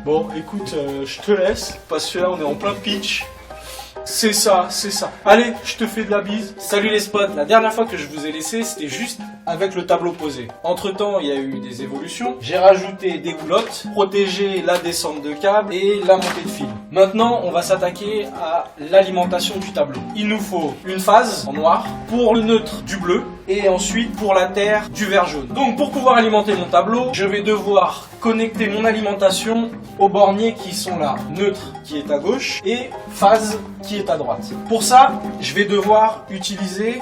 Bon, écoute, je te laisse, parce que là, on est en plein pitch. C'est ça, c'est ça. Allez, je te fais de la bise. Salut les spots. La dernière fois que je vous ai laissé, c'était juste avec le tableau posé. Entre temps, il y a eu des évolutions. J'ai rajouté des goulottes, protégé la descente de câble et la montée de fil. Maintenant, on va s'attaquer à l'alimentation du tableau. Il nous faut une phase en noir, pour le neutre du bleu et ensuite pour la terre du vert jaune. Donc pour pouvoir alimenter mon tableau, je vais devoir connecter mon alimentation aux borniers qui sont là. Neutre qui est à gauche et phase qui est à droite. Pour ça, je vais devoir utiliser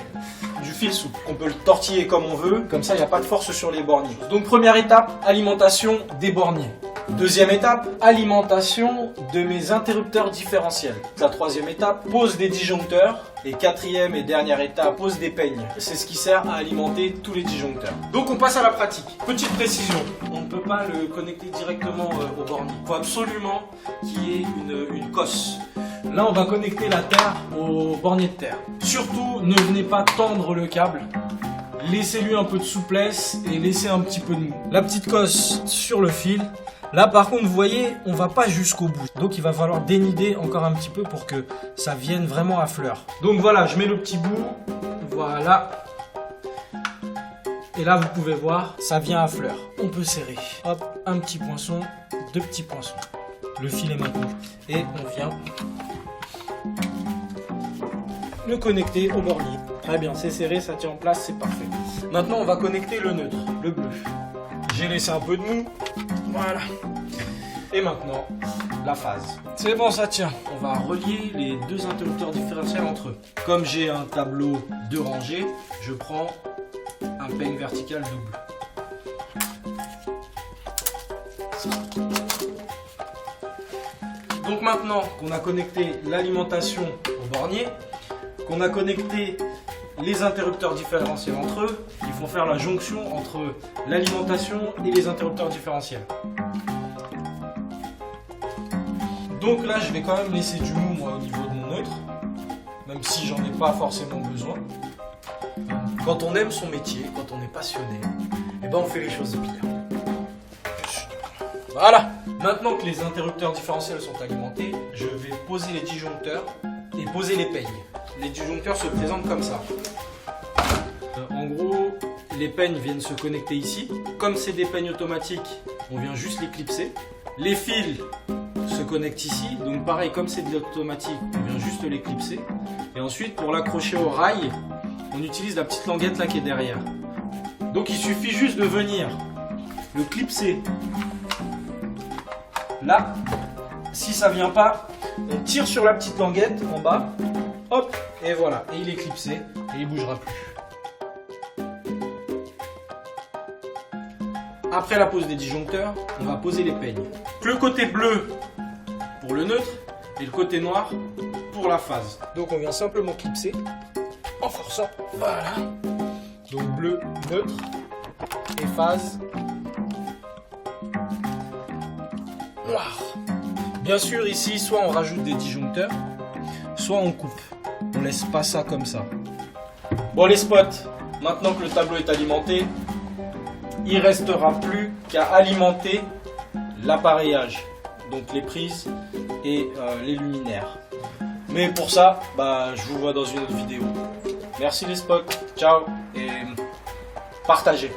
du fil souple. On peut le tortiller comme on veut, comme ça il n'y a pas de force sur les borniers. Donc première étape, alimentation des borniers. Deuxième étape, alimentation de mes interrupteurs différentiels. La troisième étape, pose des disjoncteurs. Et quatrième et dernière étape, pose des peignes. C'est ce qui sert à alimenter tous les disjoncteurs. Donc on passe à la pratique. Petite précision, on ne peut pas le connecter directement au bornier. Il faut absolument qu'il y ait une cosse. Là on va connecter la terre au bornier de terre. Surtout ne venez pas tendre le câble. Laissez-lui un peu de souplesse et laissez un petit peu de mou. La petite cosse sur le fil. Là par contre vous voyez on va pas jusqu'au bout, donc il va falloir dénider encore un petit peu pour que ça vienne vraiment à fleur. Donc voilà, je mets le petit bout, voilà, et là vous pouvez voir ça vient à fleur. On peut serrer, hop, un petit poinçon, deux petits poinçons, le fil est maintenant et on vient le connecter au bornier. Très bien, c'est serré, ça tient en place, c'est parfait. Maintenant on va connecter le neutre, le bleu. J'ai laissé un peu de mou. Voilà. Et maintenant, la phase. C'est bon, ça tient. On va relier les deux interrupteurs différentiels entre eux. Comme j'ai un tableau de rangée, je prends un peigne vertical double. Donc maintenant qu'on a connecté l'alimentation au bornier, qu'on a connecté les interrupteurs différentiels entre eux, ils font faire la jonction entre l'alimentation et les interrupteurs différentiels. Donc là, je vais quand même laisser du mou moi, au niveau de mon neutre, même si j'en ai pas forcément besoin. Quand on aime son métier, quand on est passionné, eh ben on fait les choses bien. Voilà. Maintenant que les interrupteurs différentiels sont alimentés, je vais poser les disjoncteurs et poser les peignes. Les disjoncteurs se présentent comme ça. En gros, les peignes viennent se connecter ici. Comme c'est des peignes automatiques, on vient juste les clipser. Les fils se connectent ici. Donc pareil, comme c'est de l'automatique, on vient juste les clipser. Et ensuite, pour l'accrocher au rail, on utilise la petite languette là qui est derrière. Donc il suffit juste de venir le clipser là. Si ça vient pas, on tire sur la petite languette en bas. Hop, et voilà, et il est clipsé et il bougera plus. Après la pose des disjoncteurs, on va poser les peignes. Le côté bleu pour le neutre et le côté noir pour la phase. Donc on vient simplement clipser en forçant. Voilà. Donc bleu, neutre et phase noir. Bien sûr ici, soit on rajoute des disjoncteurs, soit on coupe. On laisse pas ça comme ça. Bon les spots, maintenant que le tableau est alimenté, il restera plus qu'à alimenter l'appareillage, donc les prises et les luminaires. Mais pour ça, je vous vois dans une autre vidéo. Merci les spots, ciao et partagez.